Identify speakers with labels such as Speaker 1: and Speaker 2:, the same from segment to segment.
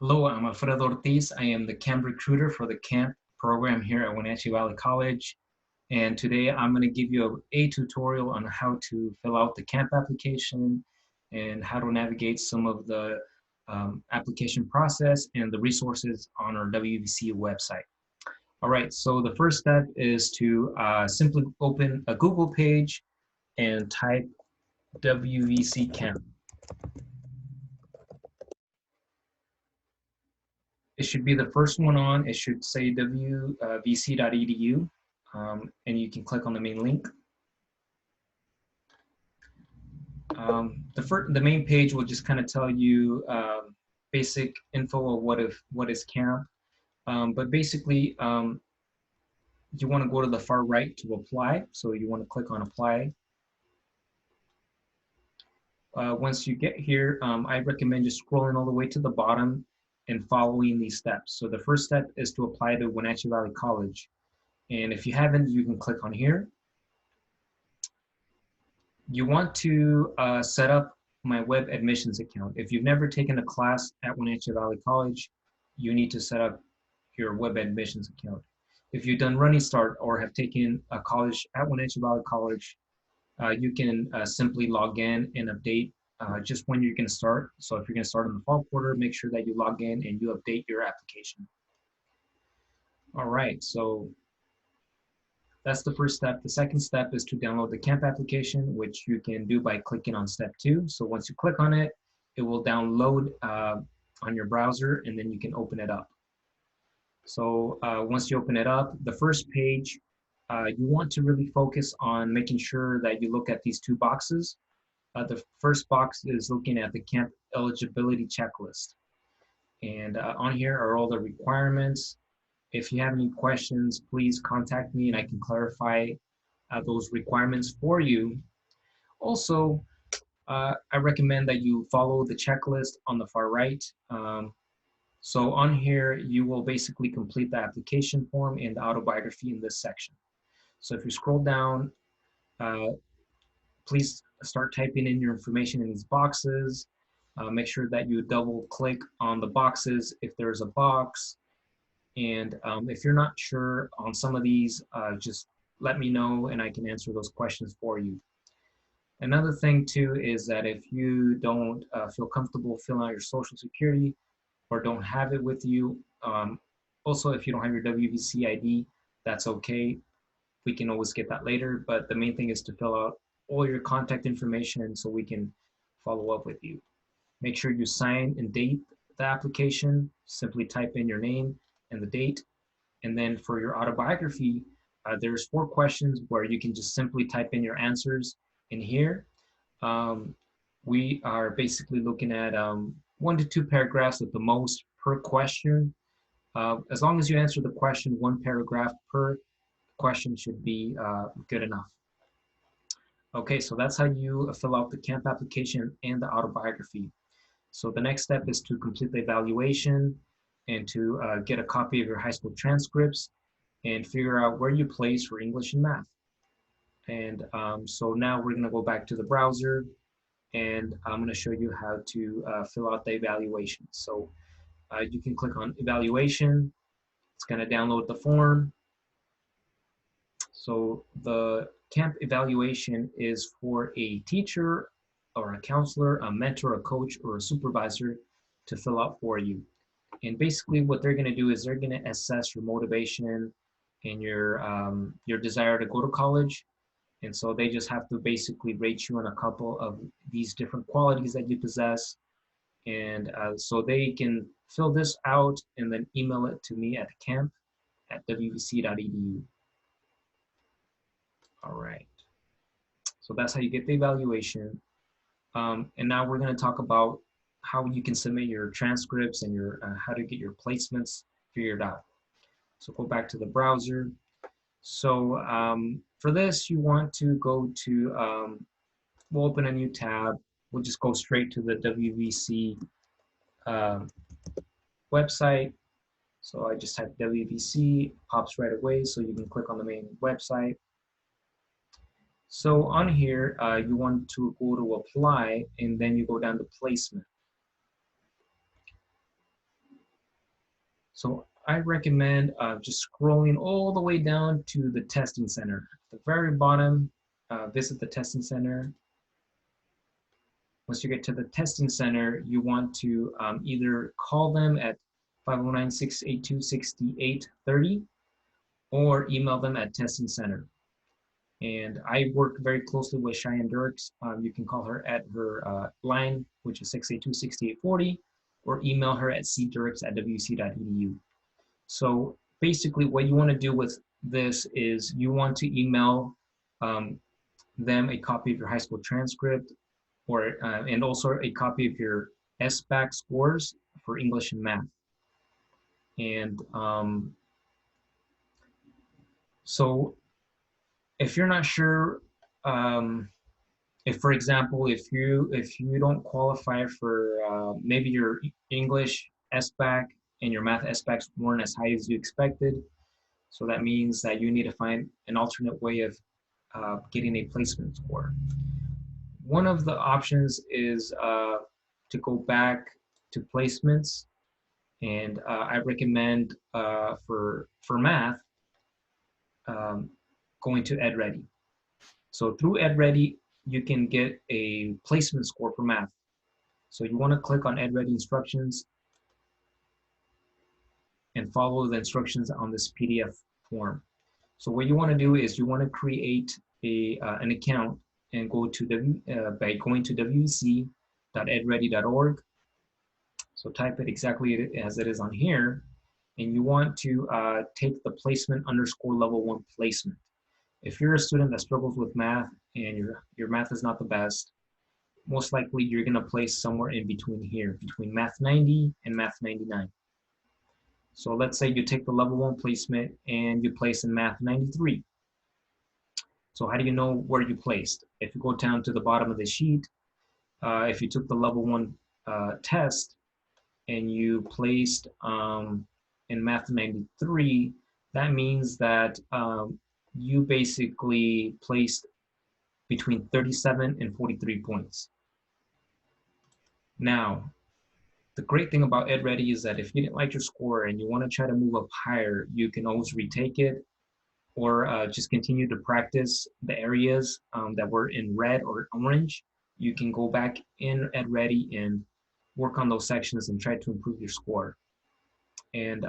Speaker 1: Hello, I'm Alfredo Ortiz. I am the camp recruiter for the camp program here at Wenatchee Valley College. And today I'm going to give you a tutorial on how to fill out the camp application and how to navigate some of the application process and the resources on our WVC website. All right, so the first step is to simply open a Google page and type WVC camp. It should be the first one on. It should say wvc.edu, and you can click on the main link. The main page will just kind of tell you basic info of what is camp, but basically you want to go to the far right to apply. So you want to click on apply. Once you get here, I recommend just scrolling all the way to the bottom and following these steps. So the first step is to apply to Wenatchee Valley College. And if you haven't, you can click on here. You want to set up my web admissions account. If you've never taken a class at Wenatchee Valley College, you need to set up your web admissions account. If you've done Running Start or have taken a college at Wenatchee Valley College, you can simply log in and update just when you're going to start. So if you're going to start in the fall quarter, make sure that you log in and you update your application. All right, so that's the first step. The second step is to download the camp application, which you can do by clicking on step 2. So once you click on it, it will download on your browser and then you can open it up. So once you open it up, the first page, you want to really focus on making sure that you look at these two boxes. The first box is looking at the camp eligibility checklist. And on here are all the requirements. If you have any questions, please contact me and I can clarify those requirements for you. Also, I recommend that you follow the checklist on the far right. So on here, you will basically complete the application form and the autobiography in this section. So if you scroll down, please start typing in your information in these boxes. Make sure that you double click on the boxes if there's a box. And if you're not sure on some of these, just let me know and I can answer those questions for you. Another thing too is that if you don't feel comfortable filling out your social security or don't have it with you, also if you don't have your WVC ID, that's okay. We can always get that later, but the main thing is to fill out all your contact information so we can follow up with you. Make sure you sign and date the application. Simply type in your name and the date. And then for your autobiography, there's 4 questions where you can just simply type in your answers in here. We are basically looking at 1 to 2 paragraphs at the most per question. As long as you answer the question 1 paragraph per question should be good enough. Okay, so that's how you fill out the camp application and the autobiography. So the next step is to complete the evaluation and to get a copy of your high school transcripts and figure out where you place for English and math. And so now we're gonna go back to the browser and I'm gonna show you how to fill out the evaluation. So you can click on evaluation. It's gonna download the form. So the camp evaluation is for a teacher or a counselor, a mentor, a coach, or a supervisor to fill out for you. And basically what they're gonna do is they're gonna assess your motivation and your desire to go to college. And so they just have to basically rate you on a couple of these different qualities that you possess. And so they can fill this out and then email it to me at camp@wvc.edu. All right, so that's how you get the evaluation. And now we're going to talk about how you can submit your transcripts and your how to get your placements figured out. So go back to the browser. So for this, you want to go to, we'll open a new tab. We'll just go straight to the WVC website. So I just type WVC, pops right away, so you can click on the main website. So on here, you want to go to apply, and then you go down to placement. So I recommend just scrolling all the way down to the testing center. At the very bottom, visit the testing center. Once you get to the testing center, you want to either call them at 509-682-6830 or email them at testing center. And I work very closely with Cheyenne Dirks. You can call her at her line, which is 682-6840, or email her at cdirks@wvc.edu. So basically what you want to do with this is you want to email them a copy of your high school transcript or and also a copy of your SBAC scores for English and math. And so if you're not sure, if for example, if you don't qualify for maybe your English SBAC and your math SBACs weren't as high as you expected, so that means that you need to find an alternate way of getting a placement score. One of the options is to go back to placements, and I recommend for math going to EdReady. So through EdReady, you can get a placement score for math. So you want to click on EdReady instructions and follow the instructions on this PDF form. So what you want to do is you want to create an account and go to by going to wvc.edready.org. So type it exactly as it is on here, and you want to take the placement _ level 1 placement. If you're a student that struggles with math and your math is not the best, most likely you're going to place somewhere in between here, between Math 90 and Math 99. So let's say you take the level 1 placement and you place in Math 93. So how do you know where you placed? If you go down to the bottom of the sheet, if you took the level 1 test and you placed in Math 93, that means that you basically placed between 37 and 43 points. Now, the great thing about EdReady is that if you didn't like your score and you want to try to move up higher, you can always retake it or just continue to practice the areas that were in red or orange. You can go back in EdReady and work on those sections and try to improve your score. And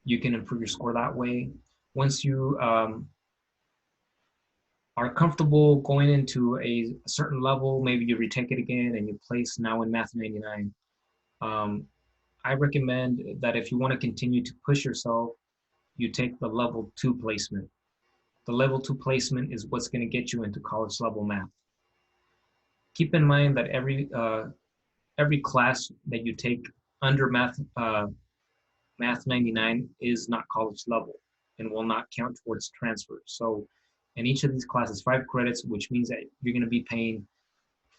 Speaker 1: you can improve your score that way. Once you are comfortable going into a certain level, maybe you retake it again and you place now in Math 99. I recommend that if you want to continue to push yourself, you take the level 2 placement. The level 2 placement is what's going to get you into college level math. Keep in mind that every class that you take under Math 99 is not college level and will not count towards transfer. So in each of these classes, 5 credits, which means that you're going to be paying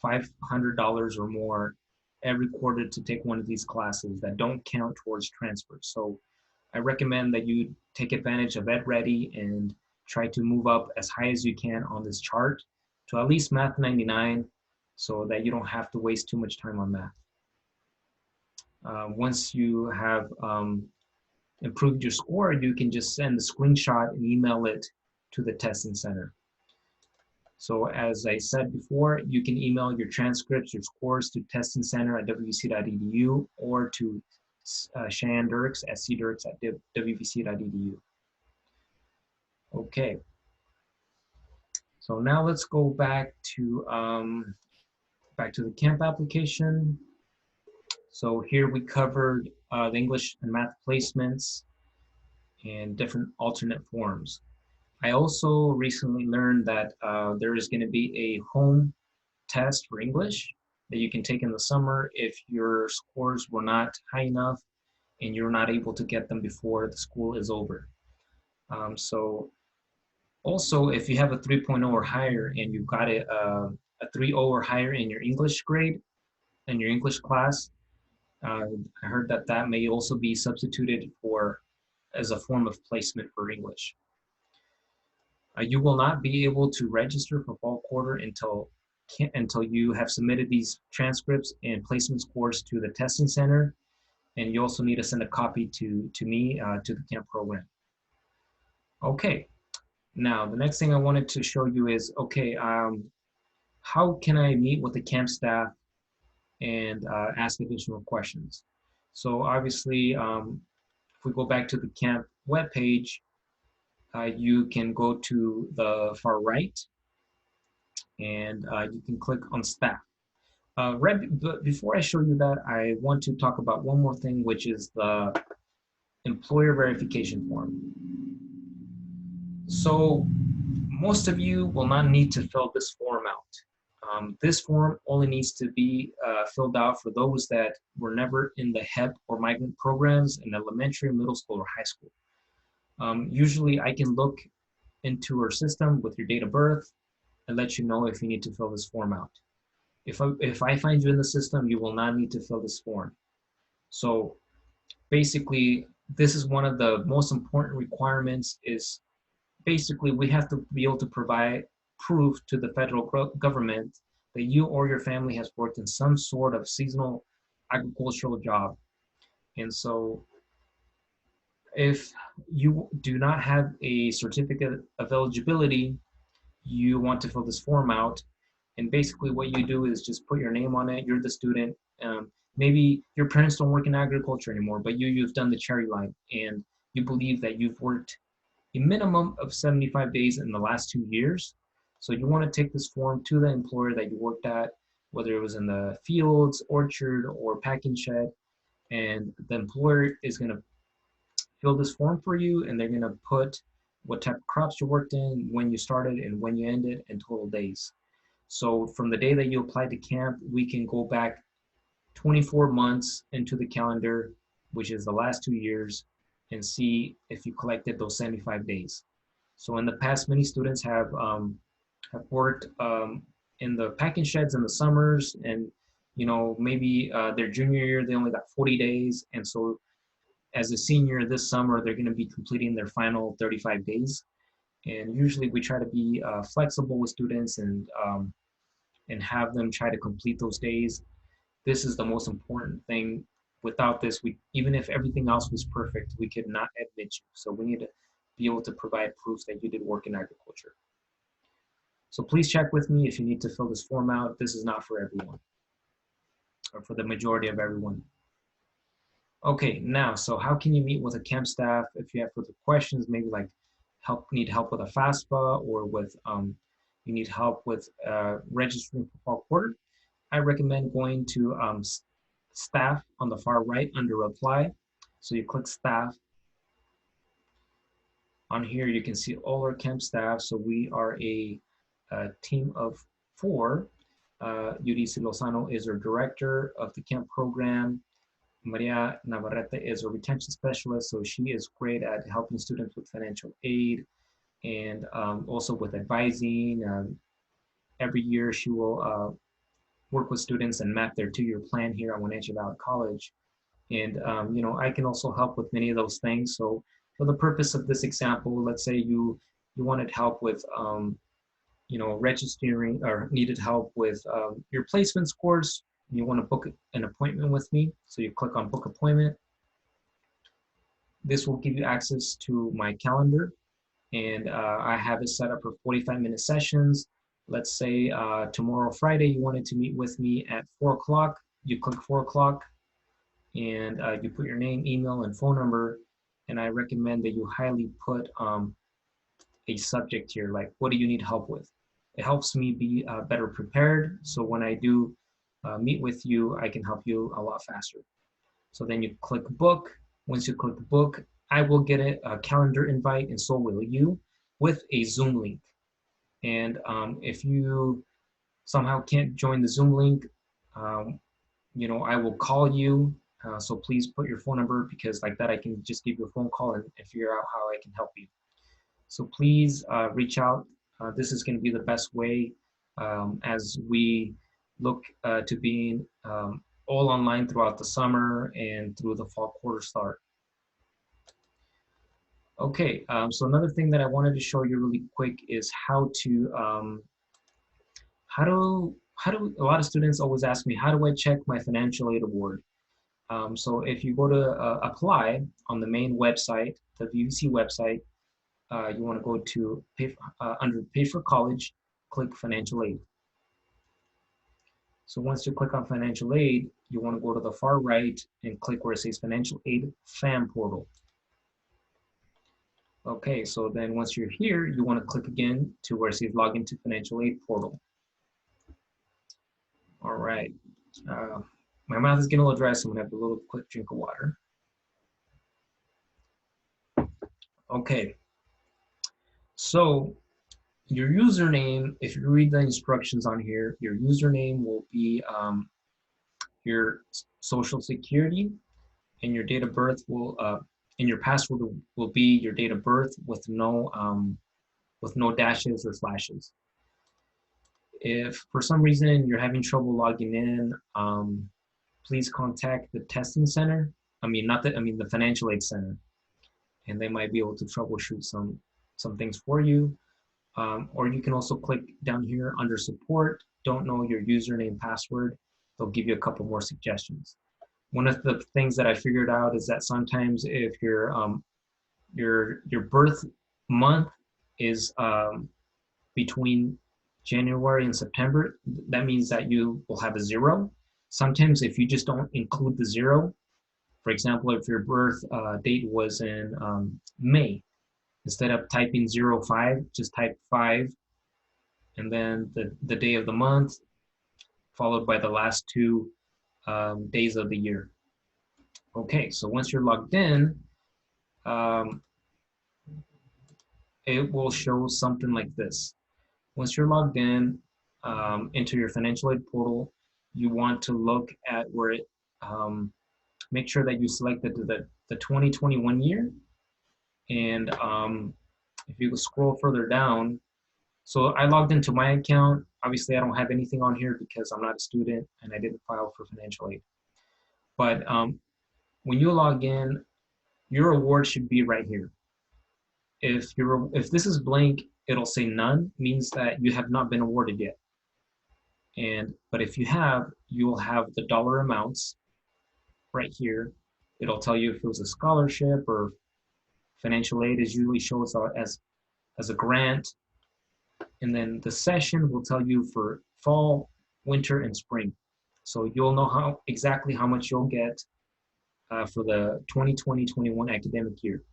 Speaker 1: $500 or more every quarter to take one of these classes that don't count towards transfer. So I recommend that you take advantage of EdReady and try to move up as high as you can on this chart to at least Math 99 so that you don't have to waste too much time on math. Once you have improved your score, you can just send the screenshot and email it to the testing center. So as I said before, you can email your transcripts, your scores to testingcenter@wvc.edu or to Cheyenne Dirks at cdirks@wvc.edu. Okay. So now let's go back to the camp application. So here we covered the English and math placements and different alternate forms. I also recently learned that there is going to be a home test for English that you can take in the summer if your scores were not high enough and you're not able to get them before the school is over. So also, if you have a 3.0 or higher and you got a 3.0 or higher in your English grade, in your English class, I heard that that may also be substituted for as a form of placement for English. You will not be able to register for fall quarter until you have submitted these transcripts and placement scores to the testing center. and you also need to send a copy to me, to the camp program. Okay, now the next thing I wanted to show you is, okay, how can I meet with the camp staff and ask additional questions? So obviously, if we go back to the camp webpage, you can go to the far right, and you can click on staff. But before I show you that, I want to talk about one more thing, which is the employer verification form. So most of you will not need to fill this form out. This form only needs to be filled out for those that were never in the HEP or migrant programs in elementary, middle school, or high school. Usually I can look into our system with your date of birth and let you know if you need to fill this form out. If I find you in the system, you will not need to fill this form. So basically, this is one of the most important requirements. Is basically we have to be able to provide proof to the federal government that you or your family has worked in some sort of seasonal agricultural job. And so if you do not have a certificate of eligibility, you want to fill this form out. And basically what you do is just put your name on it. You're the student. Maybe your parents don't work in agriculture anymore, but you've done the cherry line and you believe that you've worked a minimum of 75 days in the last 2 years. So you want to take this form to the employer that you worked at, whether it was in the fields, orchard, or packing shed, and the employer is going to fill this form for you, and they're going to put what type of crops you worked in, when you started, and when you ended, and total days. So from the day that you applied to camp, we can go back 24 months into the calendar, which is the last 2 years, and see if you collected those 75 days. So in the past, many students have worked in the packing sheds in the summers, and maybe their junior year they only got 40 days, and so as a senior this summer they're going to be completing their final 35 days. And usually we try to be flexible with students and have them try to complete those days. This is the most important thing. Without this, even if everything else was perfect, we could not admit you. So we need to be able to provide proof that you did work in agriculture. So please check with me if you need to fill this form out. This is not for everyone, or for the majority of everyone. Okay, now, so how can you meet with a camp staff if you have further questions, maybe like need help with a FAFSA, or with you need help with registering for fall quarter? I recommend going to staff on the far right under apply. So you click staff. On here you can see all our camp staff. So we are a team of 4. Yurice Lozano is our director of the camp program. Maria Navarrete is a retention specialist, so she is great at helping students with financial aid and also with advising. Every year she will work with students and map their 2-year plan here at Wenatchee Valley College. And I can also help with many of those things. So for the purpose of this example, let's say you wanted help with registering, or needed help with your placement scores. You want to book an appointment with me, so you click on book appointment. This will give you access to my calendar, and I have it set up for 45-minute sessions. Let's say tomorrow, Friday, you wanted to meet with me at 4 o'clock. You click 4 o'clock, and you put your name, email, and phone number, and I recommend that you highly put a subject here, like what do you need help with? It helps me be better prepared, so when I do meet with you, I can help you a lot faster. So then you click book. Once you click book, I will get a calendar invite, and so will you, with a Zoom link. And if you somehow can't join the Zoom link, I will call you. So please put your phone number, because like that I can just give you a phone call and figure out how I can help you. So please reach out. This is going to be the best way as we look to being all online throughout the summer and through the fall quarter start. Okay, so another thing that I wanted to show you really quick is how do a lot of students always ask me, how do I check my financial aid award? So if you go to apply on the main website, the VVC website, you want to go to under Pay for College, click Financial Aid. So once you click on Financial Aid, you want to go to the far right and click where it says Financial Aid FAM Portal. Okay, so then once you're here, you want to click again to where it says Log into Financial Aid Portal. All right. My mouth is getting a little dry, so I'm gonna have a little quick drink of water. Okay. So your username, if you read the instructions on here, your username will be your social security, and your date of birth will, and your password will be your date of birth with no dashes or slashes. If for some reason you're having trouble logging in, please contact the testing center. The financial aid center, and they might be able to troubleshoot some things for you. Or you can also click down here under support, don't know your username password. They'll give you a couple more suggestions. One of the things that I figured out is that sometimes if your birth month is between January and September, that means that you will have a 0. Sometimes if you just don't include the 0, for example, if your birth date was in May, instead of typing 05, just type 5, and then the day of the month, followed by the last 2 days of the year. Okay, so once you're logged in, it will show something like this. Once you're logged in into your financial aid portal, you want to look at where it, make sure that you selected the 2021 year. And if you scroll further down, so I logged into my account. Obviously, I don't have anything on here because I'm not a student and I didn't file for financial aid. But when you log in, your award should be right here. If this is blank, it'll say none, means that you have not been awarded yet. But if you have, you will have the dollar amounts right here. It'll tell you if it was a scholarship or financial aid is usually shows as a grant. And then the session will tell you for fall, winter, and spring. So you'll know exactly how much you'll get for the 2020-21 academic year.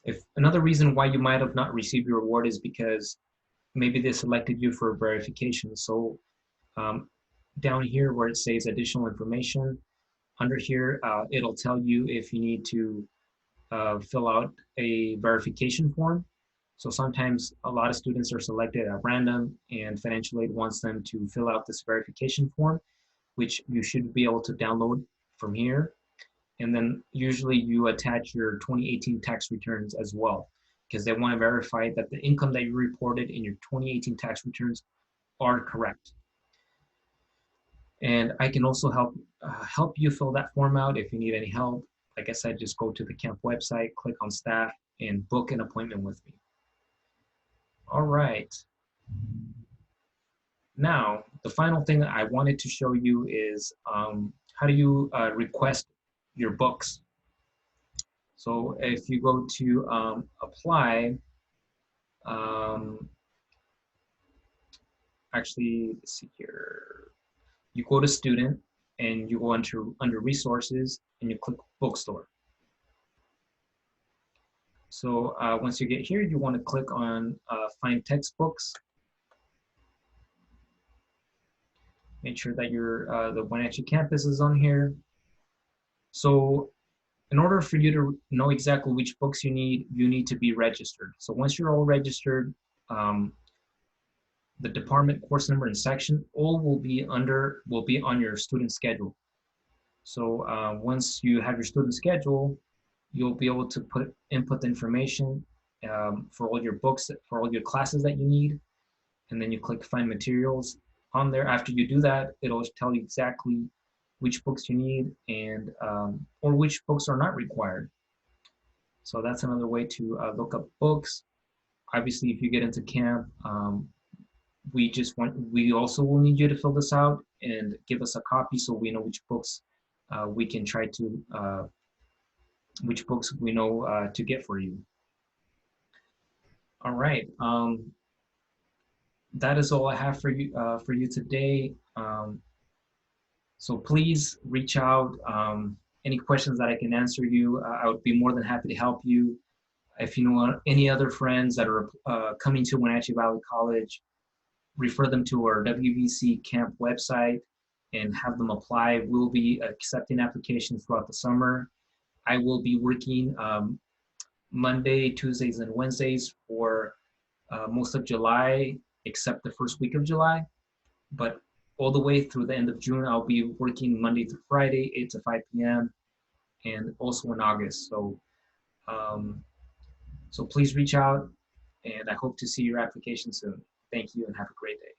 Speaker 1: If another reason why you might have not received your award is because maybe they selected you for verification. So down here where it says additional information, under here, it'll tell you if you need to fill out a verification form. So sometimes a lot of students are selected at random and financial aid wants them to fill out this verification form, which you should be able to download from here. And then usually you attach your 2018 tax returns as well, because they want to verify that the income that you reported in your 2018 tax returns are correct. And I can also help you fill that form out if you need any help. Like I said, just go to the camp website, click on staff, and book an appointment with me. All right. Now, the final thing that I wanted to show you is how do you request your books. So if you go to apply, actually, let's see here. You go to student and you go under resources and you click bookstore. So once you get here, you want to click on find textbooks. Make sure that the Wenatchee campus is on here. So in order for you to know exactly which books you need to be registered. So once you're all registered, the department, course number, and section all will be on your student schedule. So once you have your student schedule, you'll be able to input the information for all your books, for all your classes that you need, and then you click find materials. On there, after you do that, it'll tell you exactly which books you need and or which books are not required. So that's another way to look up books. Obviously, if you get into camp, we also will need you to fill this out and give us a copy so we know which books we can try to which books we know to get for you. All right. That is all I have for you today. So please reach out. Any questions that I can answer you, I would be more than happy to help you. If you know any other friends that are coming to Wenatchee Valley College, refer them to our WVC camp website and have them apply. We'll be accepting applications throughout the summer. I will be working Monday, Tuesdays, and Wednesdays for most of July, except the first week of July. But all the way through the end of June, I'll be working Monday through Friday, 8 to 5 p.m., and also in August. Um, so please reach out, and I hope to see your application soon. Thank you, and have a great day.